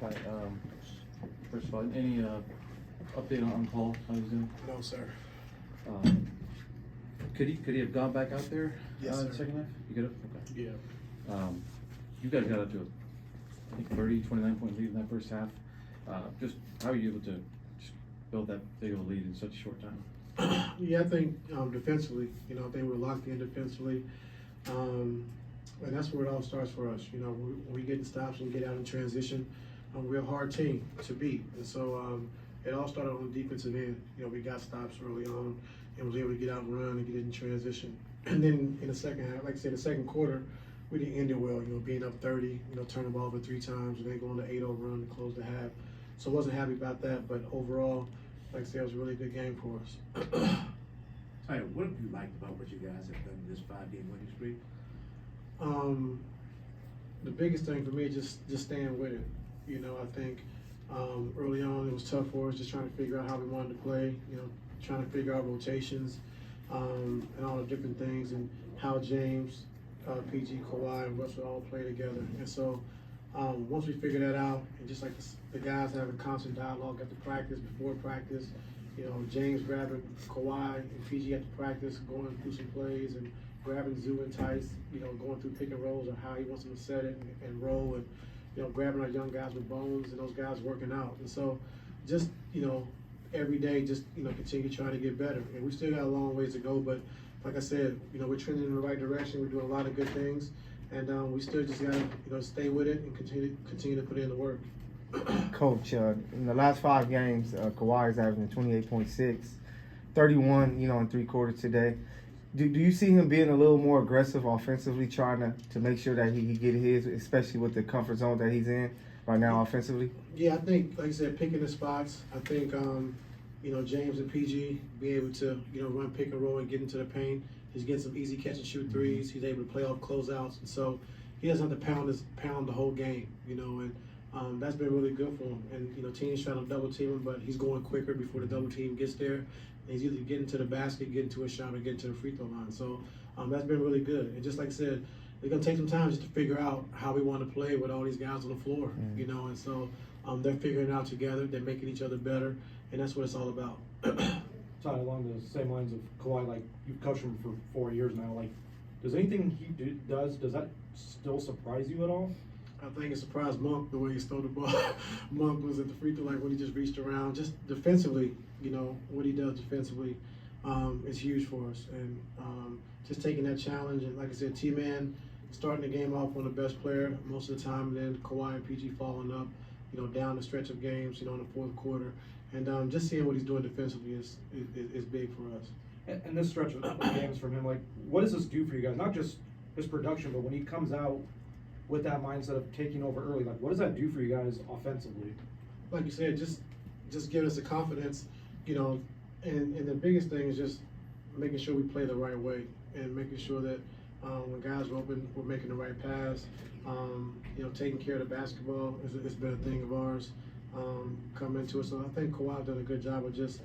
Hi, first of all, any update on Paul? How he's doing? No, sir. Could he have gone back out there Yes, in the sir. second half? He could have? Okay. Yeah. You guys got up to, I think, 29-point lead in that first half. Just how are you able to just build that big of a lead in such a short time? Yeah, I think defensively, I think we're locked in defensively. And that's where it all starts for us. When we get in stops and get out in transition, we're a hard team to beat. And so it all started on the defensive end. We got stops early on and was able to get out and run and get in transition. And then in the second half, like I said, the second quarter, we didn't end it well, being up 30, turning the ball over 3 times and then going to 8-0 run to close the half. So I wasn't happy about that, but overall, like I said, it was a really good game for us. All right, what have you liked about what you guys have done in this 5-game winning streak? The biggest thing for me is just staying with it. I think early on it was tough for us, just trying to figure out how we wanted to play, trying to figure out rotations and all the different things and how James, PG, Kawhi, and Russell all play together. And so once we figured that out, and just like the guys having constant dialogue after practice, before practice, James grabbing Kawhi and PG after practice, going through some plays and grabbing Zoo and Tice, going through pick and rolls or how he wants them to set it and roll, and grabbing our young guys with bones and those guys working out. And so just, every day just, continue trying to get better. And we still got a long ways to go, but like I said, we're trending in the right direction. We're doing a lot of good things, and we still just gotta, stay with it and continue to put in the work. Coach, in the last 5 games, Kawhi is averaging 28.6, 31, in 3 quarters today. Do you see him being a little more aggressive offensively, trying to make sure that he get his, especially with the comfort zone that he's in right now offensively? Yeah, I think, like I said, picking the spots. I think, James and PG be able to, run pick and roll and get into the paint. He's getting some easy catch and shoot threes. He's able to play off closeouts, and so he doesn't have to pound the whole game, and that's been really good for him. And teams trying to double team him, but he's going quicker before the double team gets there. And he's either getting to the basket, getting to a shot, or getting to the free throw line. So that's been really good. And just like I said, it's gonna take some time just to figure out how we want to play with all these guys on the floor, And so they're figuring it out together. They're making each other better, and that's what it's all about. Todd, along the same lines of Kawhi, like you've coached him for 4 years now. Like, does anything he does that still surprise you at all? I think it surprised Monk the way he stole the ball. Monk was at the free throw line when he just reached around. Just defensively, what he does defensively is huge for us. And just taking that challenge, and like I said, T-Man starting the game off on the best player most of the time, and then Kawhi and PG following up, down the stretch of games, in the fourth quarter. And just seeing what he's doing defensively is big for us. And this stretch of games from him, like, what does this do for you guys? Not just his production, but when he comes out with that mindset of taking over early, like, what does that do for you guys offensively? Like you said, just giving us the confidence, and the biggest thing is just making sure we play the right way and making sure that when guys are open, we're making the right pass. Taking care of the basketball has been a thing of ours coming into it. So I think Kawhi's done a good job of just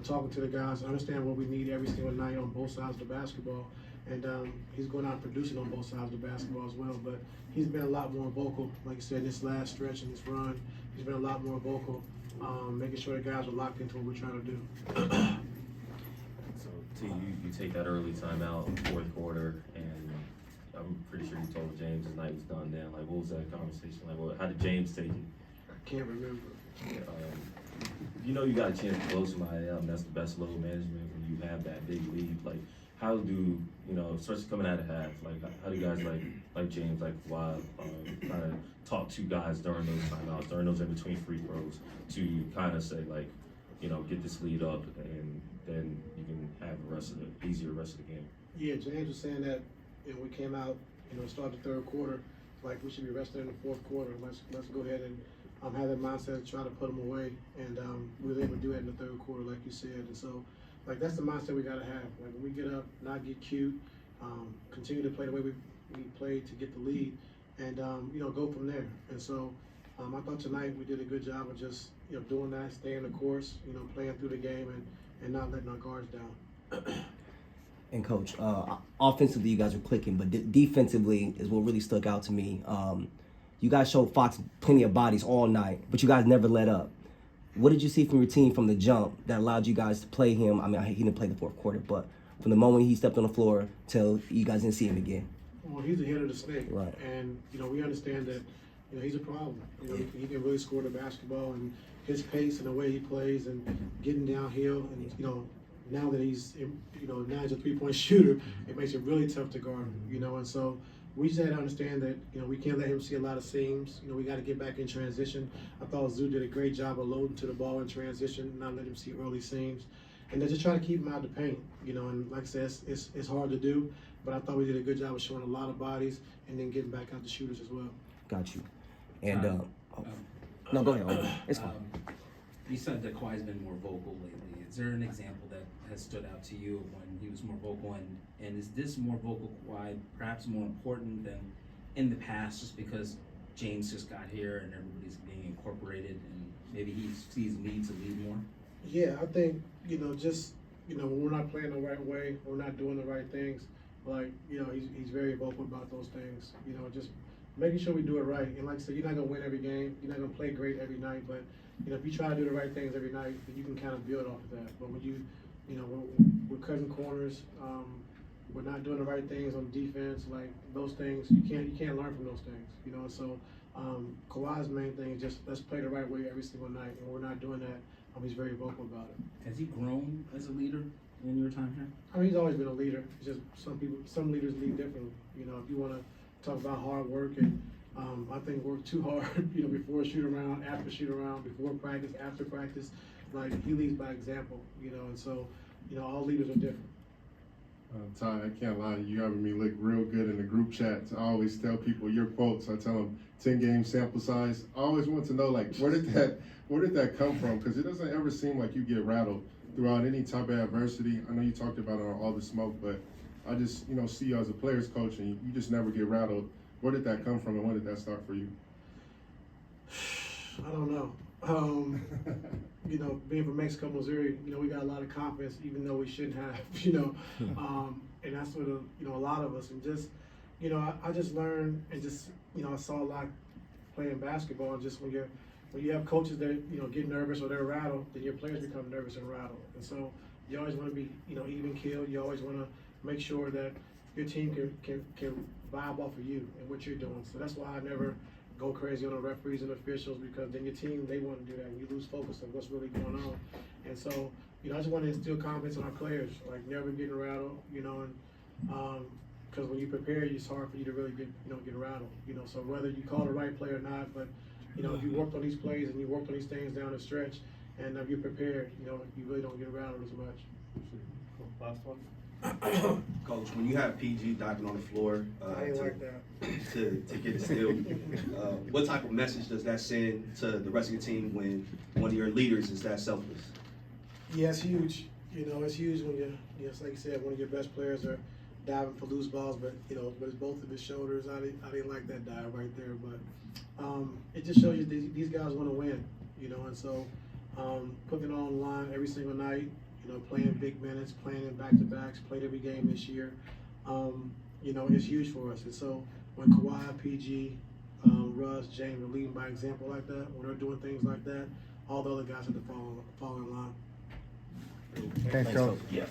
talking to the guys, understand what we need every single night on both sides of the basketball. And he's going out producing on both sides of the basketball as well. But he's been a lot more vocal, like you said, this last stretch and this run. He's been a lot more vocal, making sure the guys are locked into what we're trying to do. So, T, you take that early timeout, fourth quarter, and I'm pretty sure you told James his night was done then. Like, what was that conversation like? How did James take it? I can't remember. You got a chance to blow somebody out, and that's the best load management when you have that big lead. Like, how do, especially coming out of half, like, how do you guys like James, like Kawhi, kind of talk to guys during those timeouts, during those in-between free throws to kind of say, like, get this lead up, and then you can have easier rest of the game? Yeah, James was saying that, we came out, start the third quarter, like we should be rested in the fourth quarter. Let's go ahead and have that mindset to try to put them away, and we were able to do that in the third quarter, like you said. And so, like, that's the mindset we gotta have. Like, when we get up, not get cute, continue to play the way we played to get the lead, and go from there. And so, I thought tonight we did a good job of just doing that, staying the course, playing through the game, and not letting our guards down. And Coach, offensively you guys are clicking, but defensively is what really stuck out to me. You guys showed Fox plenty of bodies all night, but you guys never let up. What did you see from your team from the jump that allowed you guys to play him? I mean, he didn't play the fourth quarter, but from the moment he stepped on the floor till you guys didn't see him again. Well, he's the head of the snake, Right. and we understand that he's a problem. He can really score the basketball, and his pace and the way he plays and getting downhill, and now that he's now he's a 3-point shooter, it makes it really tough to guard him. And so we just had to understand that we can't let him see a lot of seams. We got to get back in transition. I thought Zoo did a great job of loading to the ball in transition, not let him see early seams, and then just try to keep him out of the paint. And like I said, it's hard to do, but I thought we did a good job of showing a lot of bodies and then getting back out the shooters as well. Got you. And no, go ahead. It's fine. You said that Kawhi's been more vocal lately. Is there an example that has stood out to you when he was more vocal? And is this more vocal Kawhi perhaps more important than in the past, just because James just got here and everybody's being incorporated and maybe he sees need to lead more? Yeah, I think just when we're not playing the right way, we're not doing the right things. Like he's very vocal about those things. Just making sure we do it right. And like I said, you're not gonna win every game. You're not gonna play great every night. But if you try to do the right things every night, then you can kind of build off of that. But when we're cutting corners, we're not doing the right things on defense. Like those things, you can't learn from those things. And so Kawhi's main thing is just let's play the right way every single night. And we're not doing that. He's very vocal about it. Has he grown as a leader in your time here? I mean, he's always been a leader. It's just some leaders lead differently. If you want to talk about hard work and I think work too hard, before shoot around, after shoot around, before practice, after practice, like he leads by example, and so, all leaders are different. Ty, I can't lie, you having me look real good in the group chats. I always tell people your quotes. I tell them 10-game sample size. I always want to know, like, where did that come from? Because it doesn't ever seem like you get rattled throughout any type of adversity. I know you talked about it on All the Smoke, but I just, see you as a player's coach and you just never get rattled. Where did that come from and when did that start for you? I don't know. Being from Mexico, Missouri, we got a lot of confidence, even though we shouldn't have, and that's what, a lot of us, and just, I just learned and just, I saw a lot playing basketball, and just when you have coaches that, get nervous or they're rattled, then your players become nervous and rattled. And so you always want to be, even keeled. You always want to make sure that your team can vibe off of you and what you're doing. So that's why I never go crazy on the referees and officials, because then your team, they want to do that and you lose focus of what's really going on. And so, I just want to instill confidence in our players, like never getting rattled, and because when you prepare, it's hard for you to really get rattled, so whether you call the right play or not, but if you worked on these plays and you worked on these things down the stretch and you're prepared, you really don't get rattled as much. Last one. Coach, when you have PG diving on the floor to get a steal, what type of message does that send to the rest of your team when one of your leaders is that selfless? Yeah, it's huge. It's huge when like you said, one of your best players are diving for loose balls, but but it's both of his shoulders. I didn't like that dive right there, but it just shows you these guys want to win, and so putting it on the line every single night. Playing big minutes, playing in back-to-backs, played every game this year, it's huge for us. And so when Kawhi, PG, Russ, James are leading by example like that, when they're doing things like that, all the other guys have to fall in line. Thanks, Coach. Yeah.